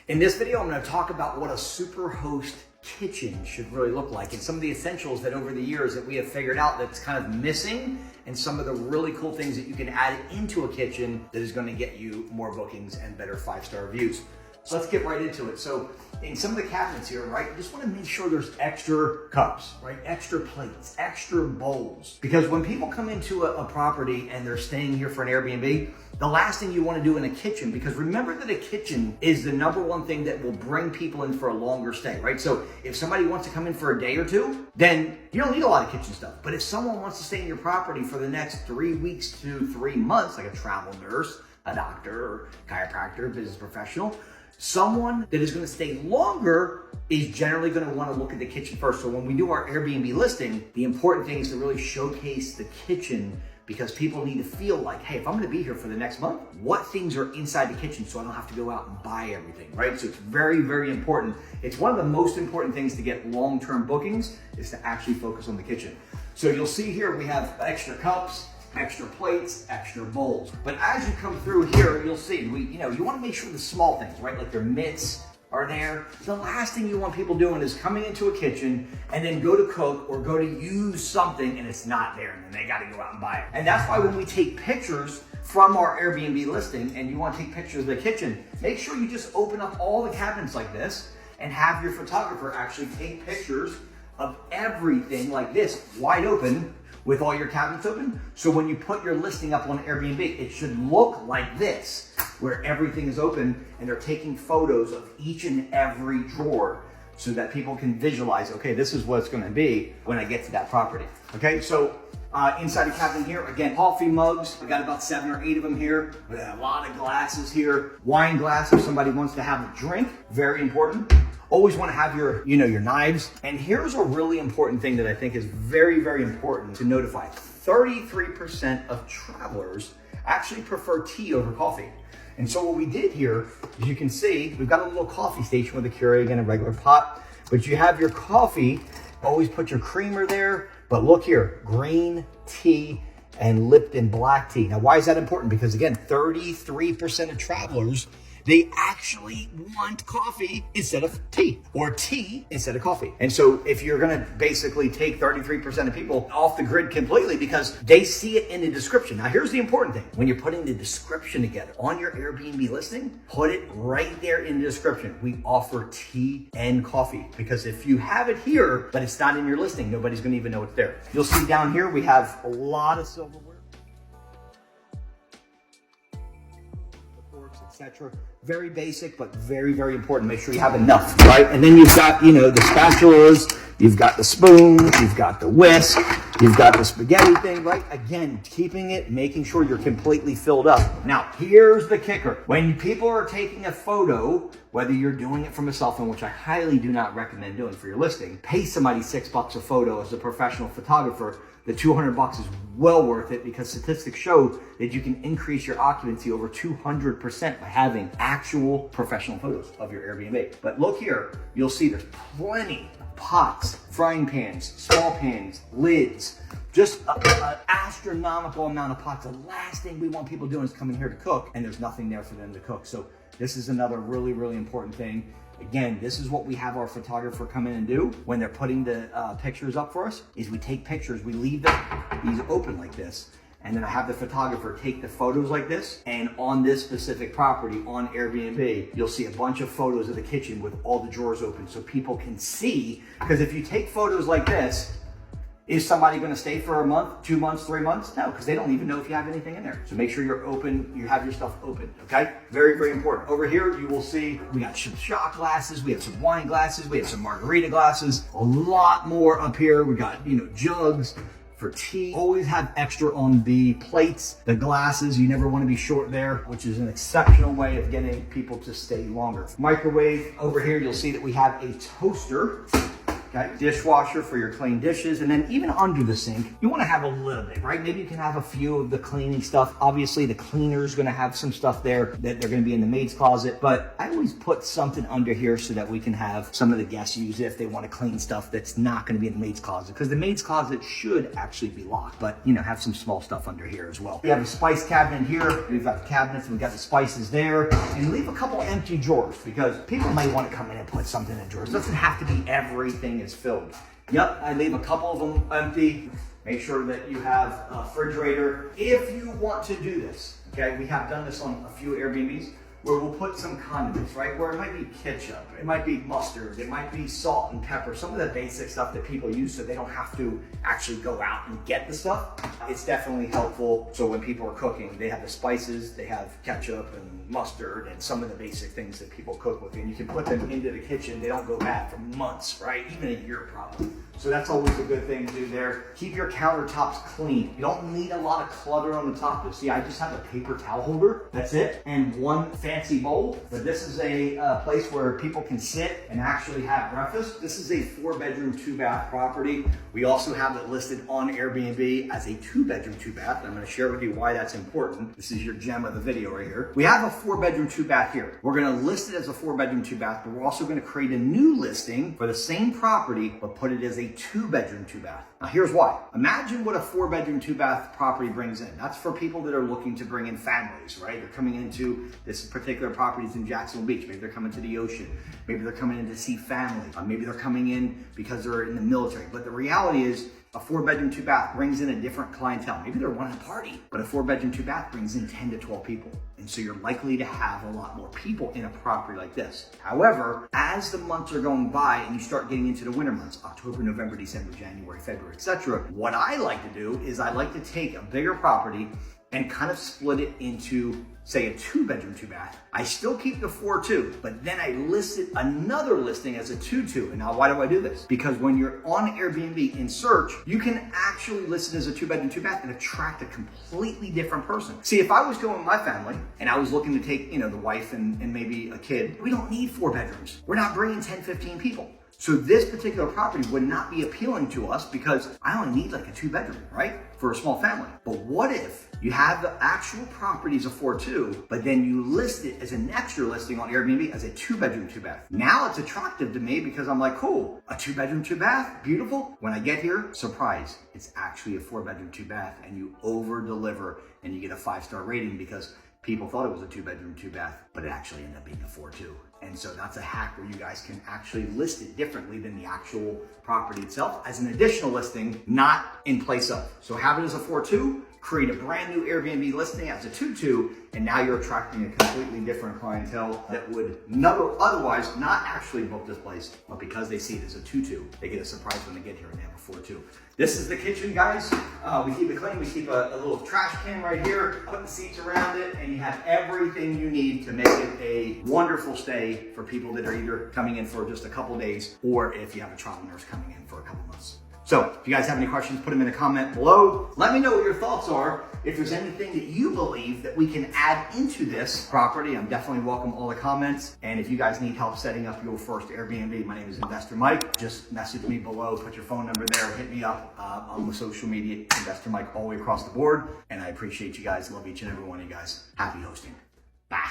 In this video, I'm going to talk about what a superhost kitchen should really look like and some of the essentials that over the years that we have figured out that's kind of missing, and some of the really cool things that you can add into a kitchen that is going to get you more bookings and better 5-star reviews. So let's get right into it. So in some of the cabinets here, right, you just want to make sure there's extra cups, right? Extra plates, extra bowls. Because when people come into a property and they're staying here for an Airbnb, the last thing you want to do in a kitchen, because remember that a kitchen is the #1 thing that will bring people in for a longer stay, right? So if somebody wants to come in for a day or two, then you don't need a lot of kitchen stuff. But if someone wants to stay in your property for the next 3 weeks to 3 months, like a travel nurse, a doctor, or chiropractor, business professional, someone that is going to stay longer is generally going to want to look at the kitchen first. So when we do our Airbnb listing, the important thing is to really showcase the kitchen, because people need to feel like, hey, if I'm going to be here for the next month, what things are inside the kitchen so I don't have to go out and buy everything, right? So it's very, very important. It's one of the most important things to get long-term bookings is to actually focus on the kitchen. So you'll see here we have extra cups, extra plates, extra bowls. But as you come through here, you'll see, you want to make sure the small things, right? Like your mitts are there. The last thing you want people doing is coming into a kitchen and then go to cook or go to use something and it's not there, and then they got to go out and buy it. And that's why when we take pictures from our Airbnb listing and you want to take pictures of the kitchen, make sure you just open up all the cabinets like this and have your photographer actually take pictures of everything like this, wide open, with all your cabinets open. So when you put your listing up on Airbnb, it should look like this, where everything is open and they're taking photos of each and every drawer so that people can visualize, okay, this is what it's gonna be when I get to that property. Okay, so inside the cabinet here, again, coffee mugs. We got about 7 or 8 of them here. We got a lot of glasses here. Wine glass if somebody wants to have a drink, very important. Always want to have your knives. And here's a really important thing that I think is very, very important to notify. 33% of travelers actually prefer tea over coffee. And so what we did here, as you can see, we've got a little coffee station with a Keurig and a regular pot, but you have your coffee, always put your creamer there. But look here, green tea and Lipton black tea. Now, why is that important? Because again, 33% of travelers, they actually want coffee instead of tea, or tea instead of coffee. And so if you're gonna basically take 33% of people off the grid completely because they see it in the description. Now here's the important thing. When you're putting the description together on your Airbnb listing, put it right there in the description. We offer tea and coffee, because if you have it here, but it's not in your listing, nobody's gonna even know it's there. You'll see down here, we have a lot of silverware, etc. Very basic, but very, very important. Make sure you have enough, right? And then you've got, the spatulas, you've got the spoons, you've got the whisk, you've got the spaghetti thing, right? Again, keeping it, making sure you're completely filled up. Now, here's the kicker. When people are taking a photo, whether you're doing it from a cell phone, which I highly do not recommend doing for your listing, pay somebody $6 a photo as a professional photographer. The $200 is well worth it, because statistics show that you can increase your occupancy over 200% by having actual professional photos of your Airbnb. But look here, you'll see there's plenty of pots, frying pans, small pans, lids, just an astronomical amount of pots. The last thing we want people doing is coming here to cook and there's nothing there for them to cook. So this is another really, really important thing. Again, this is what we have our photographer come in and do when they're putting the pictures up for us, is we take pictures, we leave these open like this, and then I have the photographer take the photos like this. And on this specific property on Airbnb, you'll see a bunch of photos of the kitchen with all the drawers open so people can see. Because if you take photos like this, is somebody going to stay for a month, 2 months, 3 months? No, because they don't even know if you have anything in there. So make sure you're open, you have your stuff open, okay? Very, very important. Over here, you will see we got some shot glasses, we have some wine glasses, we have some margarita glasses, a lot more up here. We got, jugs for tea. Always have extra on the plates, the glasses. You never want to be short there, which is an exceptional way of getting people to stay longer. Microwave. Over here, you'll see that we have a toaster. okay? Dishwasher for your clean dishes, and then even under the sink, you wanna have a little bit, right? Maybe you can have a few of the cleaning stuff. Obviously, the cleaner is gonna have some stuff there that they're gonna be in the maid's closet, but I always put something under here so that we can have some of the guests use it if they wanna clean stuff that's not gonna be in the maid's closet, because the maid's closet should actually be locked, but you know, have some small stuff under here as well. We have a spice cabinet here. We've got the cabinets, we've got the spices there, and leave a couple empty drawers because people might want to come in and put something in drawers. It doesn't have to be everything is filled. Yep, I leave a couple of them empty. Make sure that you have a refrigerator. If you want to do this, okay, we have done this on a few Airbnbs where we'll put some condiments, right? Where it might be ketchup, it might be mustard, it might be salt and pepper, some of the basic stuff that people use so they don't have to actually go out and get the stuff. It's definitely helpful. So when people are cooking, they have the spices, they have ketchup and mustard and some of the basic things that people cook with. And you can put them into the kitchen. They don't go bad for months, right? Even a year probably. So that's always a good thing to do there. Keep your countertops clean. You don't need a lot of clutter on the top. See, I just have a paper towel holder. That's it. And one fancy bowl. But this is a place where people can sit and actually have breakfast. This is a 4-bedroom, 2-bath property. We also have it listed on Airbnb as a 2-bedroom, 2-bath. I'm going to share with you why that's important. This is your gem of the video right here. We have a 4-bedroom, 2-bath here. We're going to list it as a 4-bedroom, 2-bath, but we're also going to create a new listing for the same property, but put it as a 2-bedroom, 2-bath. Now here's why. Imagine what a 4-bedroom, 2-bath property brings in. That's for people that are looking to bring in families, right? They're coming into this particular properties in Jacksonville Beach. Maybe they're coming to the ocean. Maybe they're coming in to see family. Maybe they're coming in because they're in the military. But the reality is, a 4-bedroom, 2-bath brings in a different clientele. Maybe they're wanting to party, but a 4-bedroom, 2-bath brings in 10 to 12 people. And so you're likely to have a lot more people in a property like this. However, as the months are going by and you start getting into the winter months, October, November, December, January, February, etc., what I like to do is I like to take a bigger property and kind of split it into, say, a 2-bedroom, 2-bath. I still keep the 4-2, but then I listed another listing as a 2-2. And now why do I do this? Because when you're on Airbnb in search, you can actually list it as a 2-bedroom, 2-bath and attract a completely different person. See, if I was going with my family and I was looking to take, you know, the wife and maybe a kid, we don't need 4 bedrooms. We're not bringing 10, 15 people. So this particular property would not be appealing to us because I only need like a 2-bedroom, right? For a small family. But what if you have the actual properties of 4-2, but then you list it as an extra listing on Airbnb as a 2-bedroom, 2-bath? Now it's attractive to me because I'm like, cool, a 2-bedroom, 2-bath, beautiful. When I get here, surprise, it's actually a 4-bedroom, 2-bath, and you over deliver and you get a 5-star rating because people thought it was a 2-bedroom, 2-bath, but it actually ended up being a 4-2. And so that's a hack where you guys can actually list it differently than the actual property itself as an additional listing, not in place of. So have it as a 4-2, create a brand new Airbnb listing as a 2-2, and now you're attracting a completely different clientele that would never otherwise not actually book this place, but because they see it as a 2-2, they get a surprise when they get here and they have a 4-2. This is the kitchen, guys. We keep it clean. We keep a little trash can right here, put the seats around it, and you have everything you need to make it a wonderful stay for people that are either coming in for just a couple days or if you have a travel nurse coming in for a couple months. So if you guys have any questions, put them in the comment below. Let me know what your thoughts are. If there's anything that you believe that we can add into this property, I'm definitely welcome all the comments. And if you guys need help setting up your first Airbnb, my name is Investor Mike. Just message me below, put your phone number there, hit me up on the social media, Investor Mike all the way across the board. And I appreciate you guys. Love each and every one of you guys. Happy hosting. Bye.